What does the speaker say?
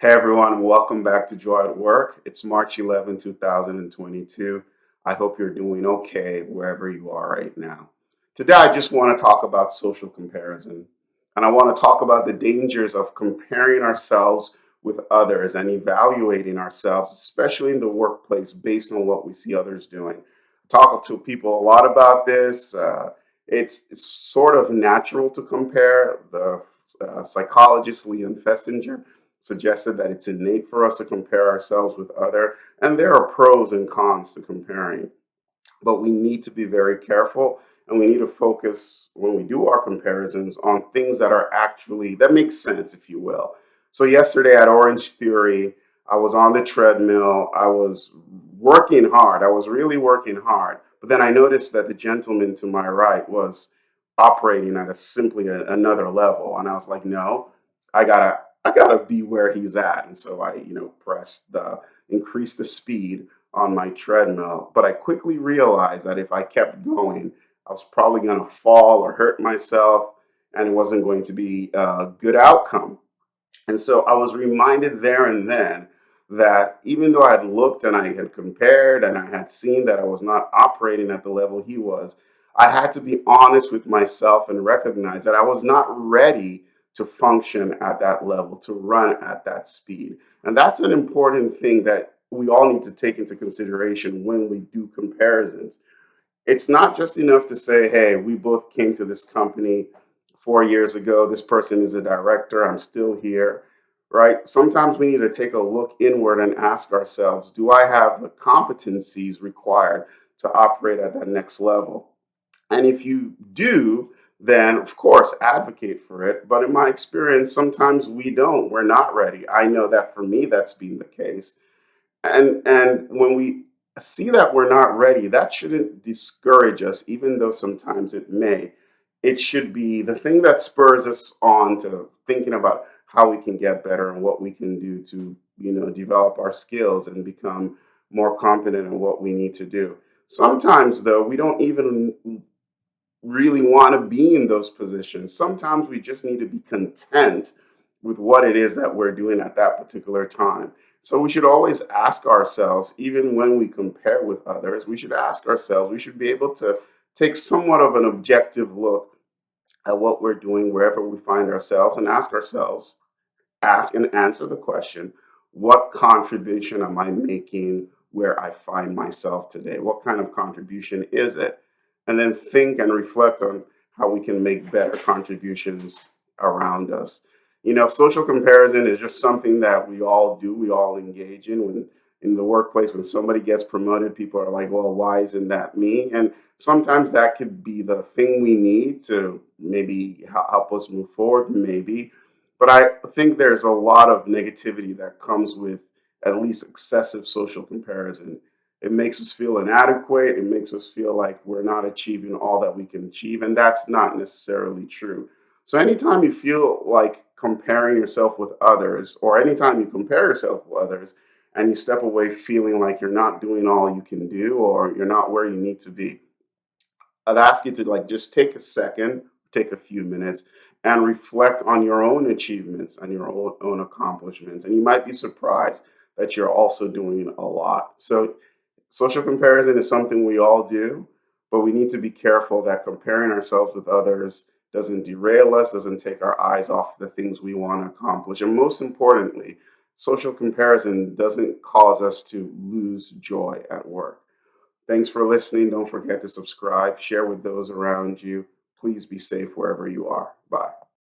Hey everyone, welcome back to Joy at Work. It's March 11, 2022. I hope you're doing okay wherever you are right now. Today, I just want to talk about social comparison. And I want to talk about the dangers of comparing ourselves with others and evaluating ourselves, especially in the workplace, based on what we see others doing. I talk to people a lot about this. It's sort of natural to compare. The psychologist Leon Festinger suggested that it's innate for us to compare ourselves with other, and there are pros and cons to comparing, but we need to be very careful, and we need to focus when we do our comparisons on things that are actually that make sense, if you will. So yesterday at Orange Theory, I was on the treadmill. I was working hard. I was really working hard, but then I noticed that the gentleman to my right was operating at another level, and I was like, no, I gotta be where he's at. And so I, pressed the increase the speed on my treadmill. But I quickly realized that if I kept going, I was probably going to fall or hurt myself, and it wasn't going to be a good outcome. And so I was reminded there and then that even though I had looked and I had compared and I had seen that I was not operating at the level he was, I had to be honest with myself and recognize that I was not ready to function at that level, to run at that speed. And that's an important thing that we all need to take into consideration when we do comparisons. It's not just enough to say, hey, we both came to this company 4 years ago. This person is a director. I'm still here, right? Sometimes we need to take a look inward and ask ourselves, do I have the competencies required to operate at that next level? And if you do, then of course advocate for it. But in my experience, sometimes we don't. We're not ready. I know that for me, that's been the case. And when we see that we're not ready, that shouldn't discourage us, even though sometimes it may. It should be the thing that spurs us on to thinking about how we can get better and what we can do to, develop our skills and become more competent in what we need to do. Sometimes, though, we don't even really want to be in those positions. Sometimes we just need to be content with what it is that we're doing at that particular time. So we should always ask ourselves, even when we compare with others, we should ask ourselves, we should be able to take somewhat of an objective look at what we're doing wherever we find ourselves and ask and answer the question, what contribution am I making where I find myself today? What kind of contribution is it? And then think and reflect on how we can make better contributions around us. Social comparison is just something that we all do, we all engage in. When in the workplace, when somebody gets promoted, people are like, well, why isn't that me? And sometimes that could be the thing we need to maybe help us move forward, maybe. But I think there's a lot of negativity that comes with at least excessive social comparison. It makes us feel inadequate. It makes us feel like we're not achieving all that we can achieve. And that's not necessarily true. So, anytime you feel like comparing yourself with others, or anytime you compare yourself with others and you step away feeling like you're not doing all you can do or you're not where you need to be, I'd ask you to like just take a second, take a few minutes, and reflect on your own achievements and your own accomplishments. And you might be surprised that you're also doing a lot. So, social comparison is something we all do, but we need to be careful that comparing ourselves with others doesn't derail us, doesn't take our eyes off the things we want to accomplish. And most importantly, social comparison doesn't cause us to lose joy at work. Thanks for listening. Don't forget to subscribe, share with those around you. Please be safe wherever you are. Bye.